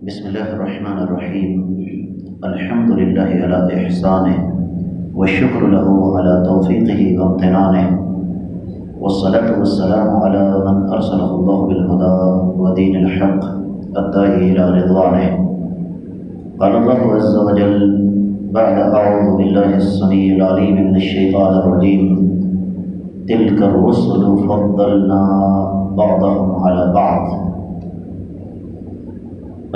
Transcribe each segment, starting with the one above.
بسم الله الرحمن الرحيم. الحمد لله على إحسانه والشكر له على توفيقه وامتنانه، والصلاة والسلام على من أرسله الله بالهدى ودين الحق الداعي إلى رضوانه. قال الله عز وجل بعد أعوذ بالله السميع العليم من الشيطان الرجيم: تلك الرسل فضلنا بعضهم على بعض.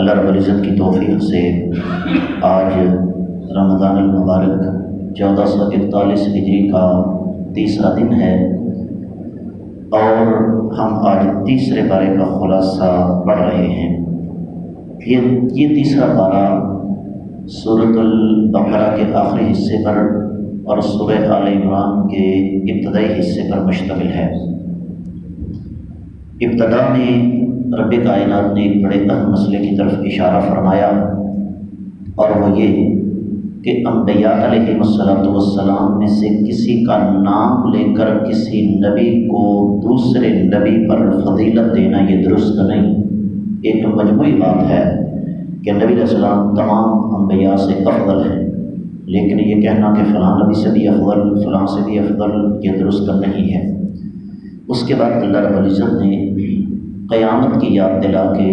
اللہ رب العزت کی توفیق سے آج رمضان المبارک 1441 ہجری کا تیسرا دن ہے، اور ہم آج تیسرے پارے کا خلاصہ پڑھ رہے ہیں۔ یہ تیسرا پارہ سورۃ البقرہ کے آخری حصے پر اور سورہ آل عمران کے ابتدائی حصے پر مشتمل ہے۔ ابتدا میں رب کائنات نے ایک بڑے اہم مسئلے کی طرف اشارہ فرمایا، اور وہ یہ کہ انبیاء علیہ السلام میں سے کسی کا نام لے کر کسی نبی کو دوسرے نبی پر فضیلت دینا یہ درست نہیں۔ ایک مجموعی بات ہے کہ نبی علیہ السلام تمام انبیاء سے افضل ہیں، لیکن یہ کہنا کہ فلاں نبی سے بھی افضل، فلاں سے بھی افضل، یہ درست نہیں ہے۔ اس کے بعد اللہ رب العزت نے قیامت کی یاد دلا کے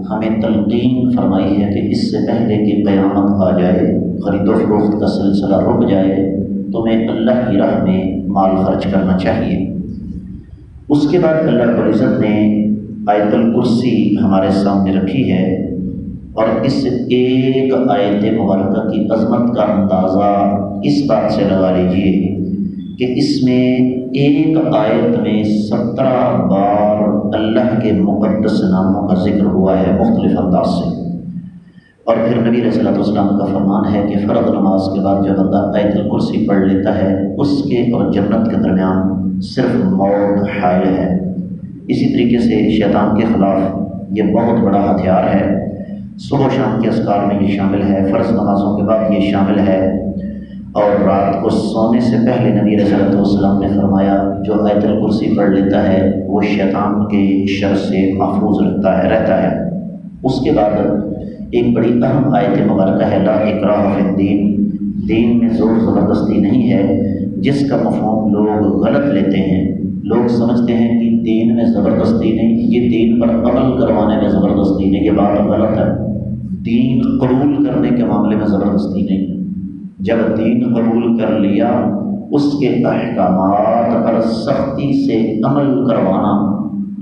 ہمیں تلقین فرمائی ہے کہ اس سے پہلے کہ قیامت آ جائے، خرید و فروخت کا سلسلہ رک جائے، تمہیں اللہ کی راہ میں مال خرچ کرنا چاہیے۔ اس کے بعد اللہ رب العزت نے آیت الکرسی ہمارے سامنے رکھی ہے، اور اس ایک آیت مبارکہ کی عظمت کا اندازہ اس بات سے لگا لیجیے کہ اس میں ایک آیت میں 17 بار اللہ کے مقدس ناموں کا ذکر ہوا ہے مختلف انداز سے۔ اور پھر نبی علیہ السلام کا فرمان ہے کہ فرض نماز کے بعد جو بندہ آیت الکرسی پڑھ لیتا ہے اس کے اور جنت کے درمیان صرف موت حائل ہے۔ اسی طریقے سے شیطان کے خلاف یہ بہت بڑا ہتھیار ہے۔ صبح و شام کے اذکار میں یہ شامل ہے، فرض نمازوں کے بعد یہ شامل ہے، اور رات کو سونے سے پہلے نبی علیہ السلام نے فرمایا جو آیت الکرسی پڑھ لیتا ہے وہ شیطان کے شر سے محفوظ رہتا ہے۔ اس کے بعد ایک بڑی اہم آیت مبارکہ ہے لا اکراہ فی الدین، دین میں زور زبردستی نہیں ہے، جس کا مفہوم لوگ غلط لیتے ہیں۔ لوگ سمجھتے ہیں کہ دین میں زبردستی نہیں، یہ دین پر عمل کروانے میں زبردستی نہیں، یہ بات غلط ہے۔ دین قبول کرنے کے معاملے میں زبردستی نہیں، جب دین قبول کر لیا اس کے احکامات پر سختی سے عمل کروانا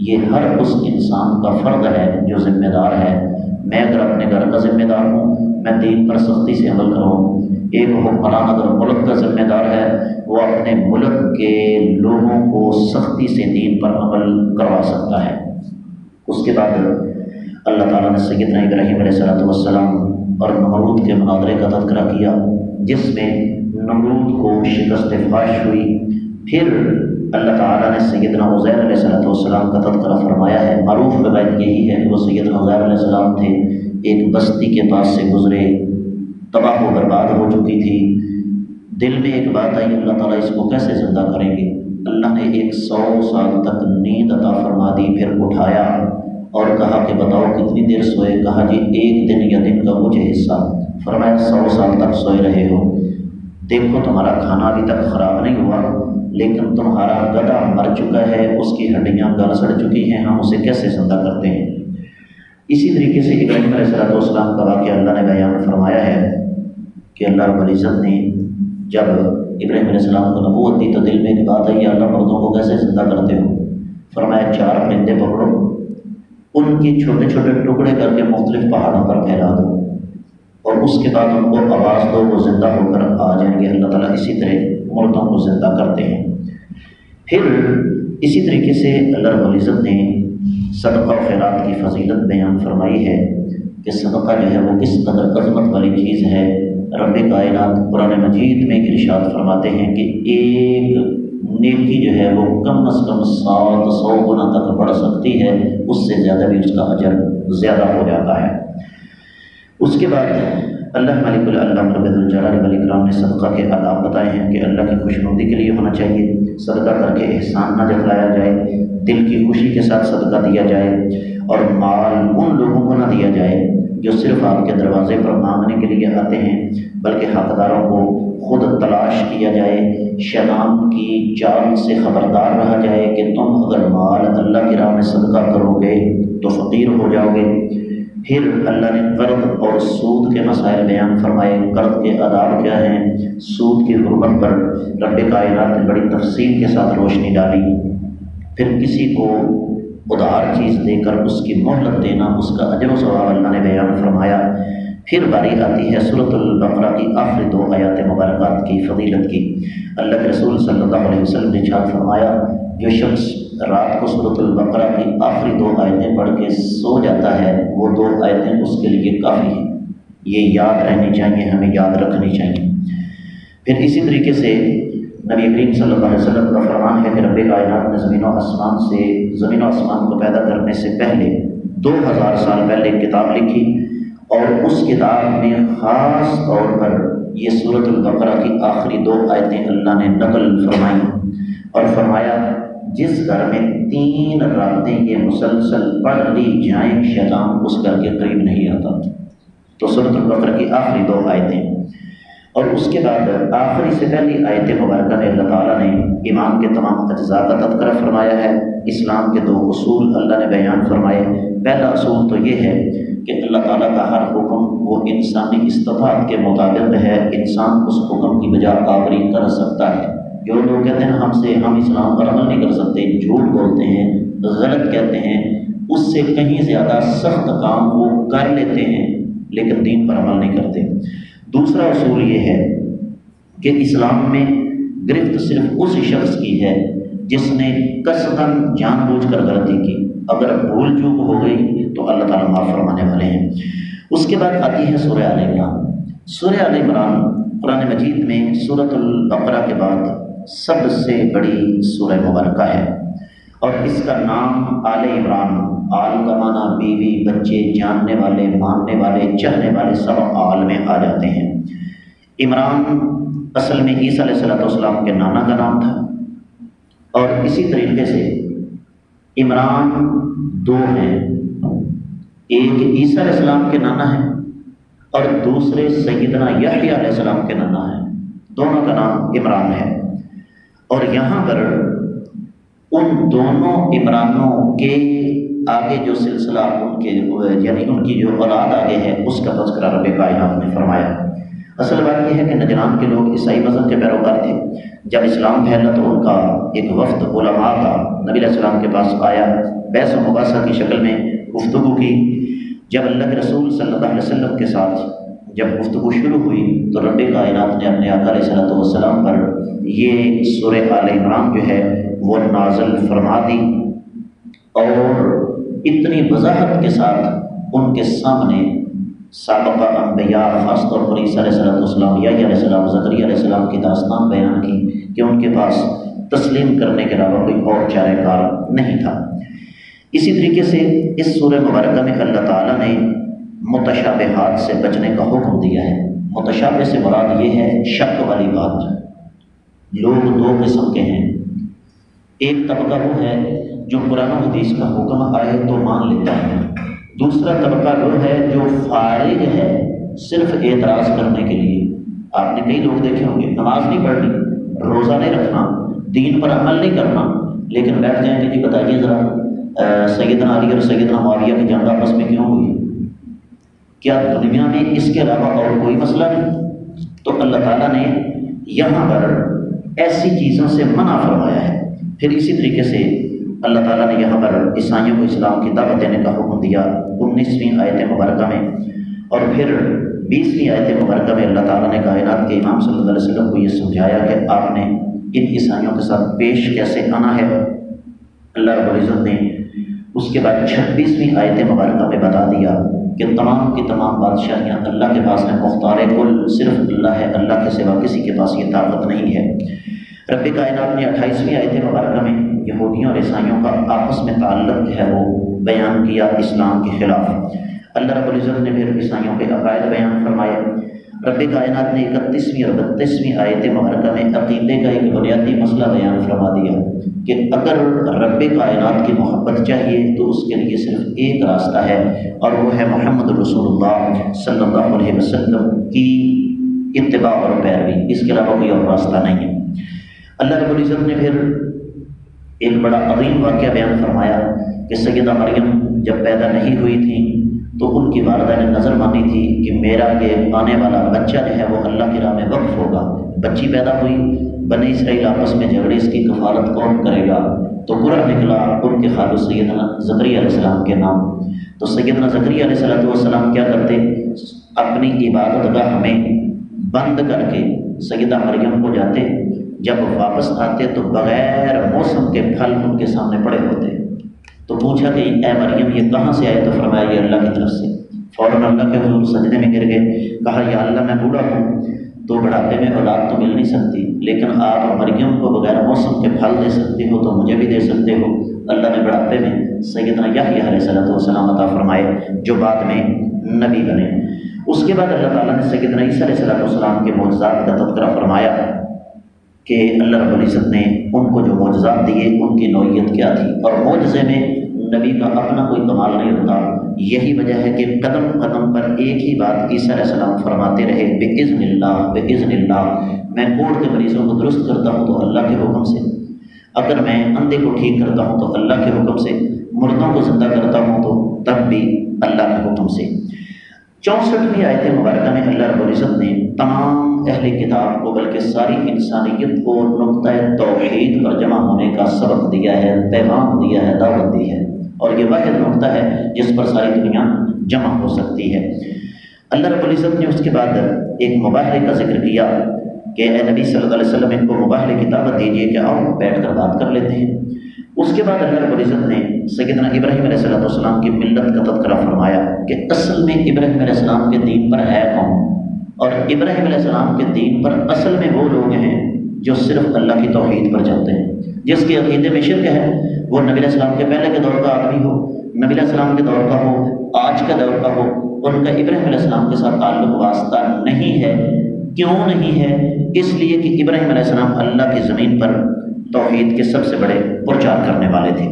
یہ ہر اس انسان کا فرض ہے جو ذمہ دار ہے۔ میں اگر اپنے گھر کا ذمہ دار ہوں میں دین پر سختی سے عمل کروں۔ ایک حکمران اگر ملک کا ذمہ دار ہے وہ اپنے ملک کے لوگوں کو سختی سے دین پر عمل کروا سکتا ہے۔ اس کے بعد اللہ تعالیٰ نے سیدنا ابراہیم علیہ السلام اور نمرود کے مناظرے کا تذکرہ کیا، جس میں نمرود کو شکست فاش ہوئی۔ پھر اللہ تعالیٰ نے سیدنا عزیر علیہ السلام کا تذکرہ فرمایا ہے۔ معروف روایت یہی ہے کہ وہ سیدنا عزیر علیہ السلام تھے، ایک بستی کے پاس سے گزرے، تباہ و برباد ہو چکی تھی۔ دل میں ایک بات آئی اللہ تعالیٰ اس کو کیسے زندہ کریں گے؟ اللہ نے 100 سال تک نیند عطا فرما دی، پھر اٹھایا اور کہا کہ بتاؤ کتنی دیر سوئے؟ کہا جی 1 دن یا دن کا مجھے حصہ۔ فرمایا 100 سال تک سوئے رہے ہو، دیکھو تمہارا کھانا ابھی تک خراب نہیں ہوا، لیکن تمہارا گدھا مر چکا ہے، اس کی ہڈیاں گل سڑ چکی ہیں، ہم اسے کیسے زندہ کرتے ہیں؟ اسی طریقے سے ابراہیم علیہ السلام کا واقعہ اللہ نے بیان فرمایا ہے کہ اللہ رب العزت نے جب ابراہیم علیہ السلام کو نبوت دی تو دل میں ایک بات آئی اللہ مردوں کو کیسے زندہ کرتے ہو؟ فرمایا 4 پرندے پکڑو، ان کے چھوٹے چھوٹے ٹکڑے کر کے مختلف پہاڑوں پر پھیلا دو، اور اس کے بعد ان کو آواز دو، وہ زندہ ہو کر آ جائیں گے۔ اللہ تعالیٰ اسی طرح مردوں کو زندہ کرتے ہیں۔ پھر اسی طریقے سے اللہ رب العزت نے صدقہ و خیرات کی فضیلت بیان فرمائی ہے کہ صدقہ جو ہے وہ کس قدر عظمت والی چیز ہے۔ رب کائنات قرآن مجید میں ارشاد فرماتے ہیں کہ ایک نیکی جو ہے وہ کم از کم 700 گنا تک بڑھ سکتی ہے، اس سے زیادہ بھی اس کا اجر زیادہ ہو جاتا ہے۔ اس کے بعد اللہ مالک العالم رب الجلال والاکرام نے صدقہ کے آداب بتائے ہیں کہ اللہ کی خوشنودی کے لیے ہونا چاہیے، صدقہ کر کے احسان نہ جتلایا جائے، دل کی خوشی کے ساتھ صدقہ دیا جائے، اور مال ان لوگوں کو نہ دیا جائے جو صرف آپ کے دروازے پر مانگنے کے لیے آتے ہیں، بلکہ حقداروں کو خود تلاش کیا جائے۔ شیطان کی چال سے خبردار رہا جائے کہ تم اگر مال اللہ کی راہ میں صدقہ کرو گے تو فقیر ہو جاؤ گے۔ پھر اللہ نے قرض اور سود کے مسائل بیان فرمائے، قرض کے آداب کیا ہیں، سود کی حرمت پر رب کائنات نے بڑی تفصیل کے ساتھ روشنی ڈالی۔ پھر کسی کو ادھار چیز دے کر اس کی مہلت دینا، اس کا اجر و ثواب اللہ نے بیان فرمایا۔ پھر باری آتی ہے سورۃ البقرہ کی آخری 2 آیات مبارکات کی فضیلت کی۔ اللہ کے رسول صلی اللہ علیہ وسلم نے ارشاد فرمایا، جو شخص رات کو سورۃ البقرہ کی آخری 2 آیتیں پڑھ کے سو جاتا ہے، وہ 2 آیتیں اس کے لیے کافی ہیں۔ یہ یاد رہنی چاہیے، ہمیں یاد رکھنی چاہیے۔ پھر اسی طریقے سے نبی کریم صلی اللہ علیہ وسلم کا فرمان ہے کہ رب کائنات نے زمین و آسمان کو پیدا کرنے سے پہلے 2000 سال پہلے ایک کتاب لکھی، اور اس کتاب میں خاص طور پر یہ سورۃ البقرہ کی آخری 2 آیتیں اللہ نے نقل فرمائیں اور فرمایا، جس گھر میں 3 راتیں یہ مسلسل پڑھ لی جائیں، شیطان اس گھر کے قریب نہیں آتا۔ تو سورۃ البقرہ کی آخری 2 آیتیں، اور اس کے بعد آخری سے پہلی آیت مبارکہ میں اللہ تعالیٰ نے ایمان کے تمام اجزاء کا تذکرہ فرمایا ہے۔ اسلام کے 2 اصول اللہ نے بیان فرمائے۔ پہلا اصول تو یہ ہے کہ اللہ تعالیٰ کا ہر حکم وہ انسانی استطاعت کے مطابق ہے، انسان اس حکم کی بجا آوری کر سکتا ہے۔ جو لوگ کہتے ہیں ہم اسلام پر عمل نہیں کر سکتے، جھوٹ بولتے ہیں، غلط کہتے ہیں، اس سے کہیں زیادہ سخت کام وہ کر لیتے ہیں لیکن دین پر عمل نہیں کرتے۔ دوسرا اصول یہ ہے کہ اسلام میں گرفت صرف اس شخص کی ہے جس نے قصداً جان بوجھ کر غلطی کی، اگر بھول چوک ہو گئی تو اللہ تعالیٰ معاف فرمانے والے ہیں۔ اس کے بعد آتی ہے سورہ آل عمران۔ سورہ آل عمران قرآن مجید میں سورۃ البقرہ کے بعد سب سے بڑی سورہ مبارکہ ہے، اور اس کا نام آل عمران، آل کا معنی بیوی، بچے، جاننے والے، ماننے والے، چہنے والے، سب آل میں آ جاتے ہیں۔ عمران اصل میں عیسیٰ علیہ السلام کے نانا کا نام تھا، اور اسی طریقے سے عمران 2 ہیں، ایک عیسیٰ علیہ السلام کے نانا ہے اور دوسرے سیدنا یحییٰ علیہ السلام کے نانا ہیں، دونوں کا نام عمران ہے۔ اور یہاں پر ان دونوں عمرانوں کے آگے جو سلسلہ ان کے یعنی ان کی جو اولاد آگے ہے اس کا تذکرہ رب کائنات نے فرمایا۔ اصل بات یہ ہے کہ نجران کے لوگ عیسائی مذہب کے پیروکار تھے۔ جب اسلام پھیلا تو ان کا ایک وفد علماء کا نبی علیہ السلام کے پاس آیا، بحث و مباحثہ کی شکل میں گفتگو کی۔ جب اللہ کے رسول صلی اللہ علیہ وسلم کے ساتھ جب گفتگو شروع ہوئی تو رب کائنات نے اپنے آقا علیہ السلام پر یہ سورہ آل عمران جو ہے وہ نازل فرما دی، اور اتنی وضاحت کے ساتھ ان کے سامنے سابقہ انبیاء، خاص طور پر عیسیٰ علیہ السلام، یحییٰ علیہ السلام، زکریا علیہ السلام کی داستان بیان کی کہ ان کے پاس تسلیم کرنے کے علاوہ کوئی اور چارہ کار نہیں تھا۔ اسی طریقے سے اس سورہ مبارکہ میں اللہ تعالیٰ نے متشابہات سے بچنے کا حکم دیا ہے۔ متشابہ سے مراد یہ ہے شک والی بات۔ لوگ 2 قسم کے ہیں، ایک طبقہ وہ ہے جو قرآن و حدیث کا حکم آئے تو مان لیتا ہے، دوسرا طبقہ وہ ہے جو فارغ ہے صرف اعتراض کرنے کے لیے۔ آپ نے کئی لوگ دیکھے ہوں گے، نماز نہیں پڑھنی، روزہ نہیں رکھنا، دین پر عمل نہیں کرنا، لیکن بیٹھ جائیں کہ جی بتائیے ذرا سیدنا علی اور سیدنا معاویہ کی جنگ آپس میں کیوں ہوئی؟ کیا دنیا میں اس کے علاوہ اور کوئی مسئلہ نہیں؟ تو اللہ تعالیٰ نے یہاں پر ایسی چیزوں سے منع فرمایا ہے۔ پھر اسی طریقے سے اللہ تعالیٰ نے یہاں پر عیسائیوں کو اسلام کی دعوت دینے کا حکم دیا 19ویں آیت مبارکہ میں، اور پھر 20ویں آیت مبارکہ میں اللہ تعالیٰ نے کائنات کے امام صلی اللہ علیہ وسلم کو یہ سمجھایا کہ آپ نے ان عیسائیوں کے ساتھ پیش کیسے آنا ہے۔ اللہ رب العزت نے اس کے بعد 26ویں آیت مبارکہ میں بتا دیا کہ تمام کی تمام بادشاہیاں اللہ کے پاس ہیں، مختار کل صرف اللہ ہے، اللہ کے سوا کسی کے پاس یہ طاقت نہیں ہے۔ رب کائنات نے 28ویں آیت مبارکہ میں یہودیوں اور عیسائیوں کا آپس میں تعلق ہے وہ بیان کیا اسلام کے خلاف۔ اللہ رب العزت نے پھر عیسائیوں کے عقائد بیان فرمائے، رب کائنات نے 31ویں اور 32ویں آیت مبارکہ میں عقیدے کا ایک بنیادی مسئلہ بیان فرما دیا کہ اگر رب کائنات کی محبت چاہیے تو اس کے لیے صرف ایک راستہ ہے، اور وہ ہے محمد رسول اللہ صلی اللہ علیہ وسلم کی اتباع اور پیروی، اس کے علاوہ کوئی اور راستہ نہیں ہے۔ اللہ رب العزت نے پھر ایک بڑا عظیم واقعہ بیان فرمایا کہ سیدہ مریم جب پیدا نہیں ہوئی تھیں تو ان کی والدہ نے نظر مانی تھی کہ میرا یہ آنے والا بچہ جو ہے وہ اللہ کی راہ میں وقف ہوگا۔ بچی پیدا ہوئی، بنی اسرائیل آپس میں جھگڑے، اس کی کفالت کون کرے گا؟ تو برا نکلا ان کے خالد سیدنا زکریا علیہ السلام کے نام۔ تو سیدنا زکریا علیہ السلام کیا کرتے؟ اپنی عبادت گاہ میں بند کر کے سیدہ مریم کو جاتے، جب واپس آتے تو بغیر موسم کے پھل ان کے سامنے پڑے ہوتے۔ تو پوچھا کہ اے مریم یہ کہاں سے آئے؟ تو فرمایا یہ اللہ کی طرف سے۔ فوراً اللہ کے حضور سجدے میں گر گئے، کہا یا اللہ میں بوڑھا ہوں تو بڑھاپے میں اولاد تو مل نہیں سکتی، لیکن آپ مریم کو بغیر موسم کے پھل دے سکتے ہو تو مجھے بھی دے سکتے ہو۔ اللہ نے بڑھاپے میں سیدنا یحییٰ علیہ السلام عطا فرمائے جو بعد میں نبی بنے۔ اس کے بعد اللہ تعالیٰ نے سیدنا عیسیٰ علیہ السلام کے معجزات کا تذکرہ فرمایا کہ اللہ رب العزت نے ان کو جو معجزات دیے ان کی نوعیت کیا تھی، اور معجزے میں نبی کا اپنا کوئی کمال نہیں ہوتا۔ یہی وجہ ہے کہ قدم قدم پر ایک ہی بات عیسیٰ علیہ السلام فرماتے رہے، بِإِذْنِ اللَّهِ بِإِذْنِ اللَّهِ، میں کوڑ کے مریضوں کو درست کرتا ہوں تو اللہ کے حکم سے، اگر میں اندھے کو ٹھیک کرتا ہوں تو اللہ کے حکم سے، مردوں کو زندہ کرتا ہوں تو تب بھی اللہ کے حکم سے۔ 64ویں آیت مبارکہ میں اللہ رب العزت نے تمام اہل کتاب کو بلکہ ساری انسانیت کو نقطۂ توحید پر جمع ہونے کا سبق دیا ہے، پیغام دیا ہے، دعوت دی ہے، اور یہ واحد نقطہ ہے جس پر ساری دنیا جمع ہو سکتی ہے۔ اللہ رب العزت نے اس کے بعد ایک مباہلے کا ذکر کیا کہ اے نبی صلی اللہ علیہ وسلم ان کو مباہلے کی دعوت دیجیے کہ آؤ بیٹھ کر بات کر لیتے ہیں۔ اس کے بعد اللہ رب العزت نے سیدنا ابراہیم علیہ السلام کی ملت کا تذکرہ فرمایا کہ اصل میں ابراہیم علیہ السلام کے دین پر ہے کون، اور ابراہیم علیہ السلام کے دین پر اصل میں وہ لوگ ہیں جو صرف اللہ کی توحید پر چلتے ہیں۔ جس کے عقیدے میں شرک ہے وہ نبی علیہ السلام کے پہلے کے دور کا آدمی ہو، نبی علیہ السلام کے دور کا ہو، آج کا دور کا ہو، ان کا ابراہیم علیہ السلام کے ساتھ تعلق واسطہ نہیں ہے۔ کیوں نہیں ہے؟ اس لیے کہ ابراہیم علیہ السلام اللہ کی زمین پر توحید کے سب سے بڑے پرچار کرنے والے تھے۔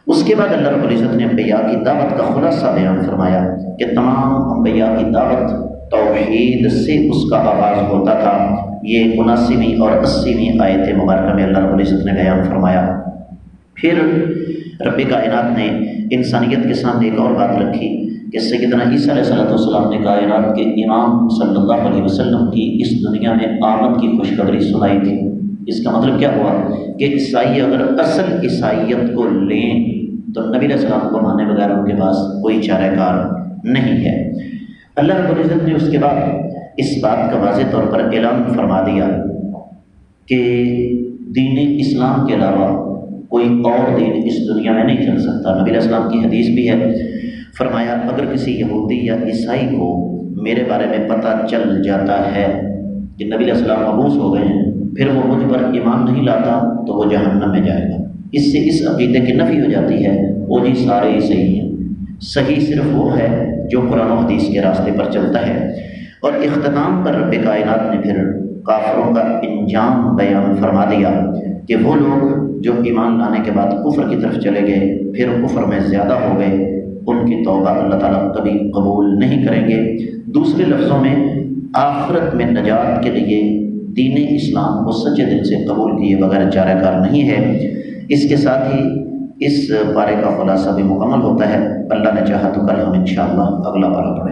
اس کے بعد اللہ رب العزت نے انبیاء کی دعوت کا خلاصہ بیان فرمایا کہ تمام انبیاء کی دعوت توحید سے اس کا آغاز ہوتا تھا۔ یہ 79ویں اور 80ویں آیت مبارکہ میں اللہ رب العزت نے بیان فرمایا۔ پھر رب کائنات نے انسانیت کے سامنے ایک اور بات رکھی کہ سیدنا عیسیٰ علیہ السلام نے کائنات کے امام صلی اللہ علیہ وسلم کی اس دنیا میں آمد کی خوشخبری سنائی تھی۔ اس کا مطلب کیا ہوا کہ عیسائی اگر اصل عیسائیت کو لیں تو نبی علیہ السلام کو ماننے بغیر ان کے پاس کوئی چارہ کار نہیں ہے۔ اللہ رب العزت نے اس کے بعد اس بات کا واضح طور پر اعلان فرما دیا کہ دین اسلام کے علاوہ کوئی اور دین اس دنیا میں نہیں چل سکتا۔ نبی علیہ السلام کی حدیث بھی ہے، فرمایا اگر کسی یہودی یا عیسائی کو میرے بارے میں پتہ چل جاتا ہے کہ نبی علیہ السلام مبعوث ہو گئے ہیں، پھر وہ مجھ پر ایمان نہیں لاتا تو وہ جہنم میں جائے گا۔ اس سے اس عقیدے کی نفی ہو جاتی ہے، وہ جی سارے ہی صحیح ہیں۔ صحیح صرف وہ ہے جو قرآن و حدیث کے راستے پر چلتا ہے۔ اور اختتام پر رب کائنات نے پھر کافروں کا انجام بیان فرما دیا کہ وہ لوگ جو ایمان لانے کے بعد کفر کی طرف چلے گئے، پھر کفر میں زیادہ ہو گئے، ان کی توبہ اللہ تعالیٰ کبھی قبول نہیں کریں گے۔ دوسرے لفظوں میں آخرت میں نجات کے لیے دین اسلام کو سچے دل سے قبول کیے بغیر چارہ کار نہیں ہے۔ اس کے ساتھ ہی اس پارے کا خلاصہ بھی مکمل ہوتا ہے۔ اللہ نے چاہا تو کل ہم انشاءاللہ اگلا پارہ پڑھیں۔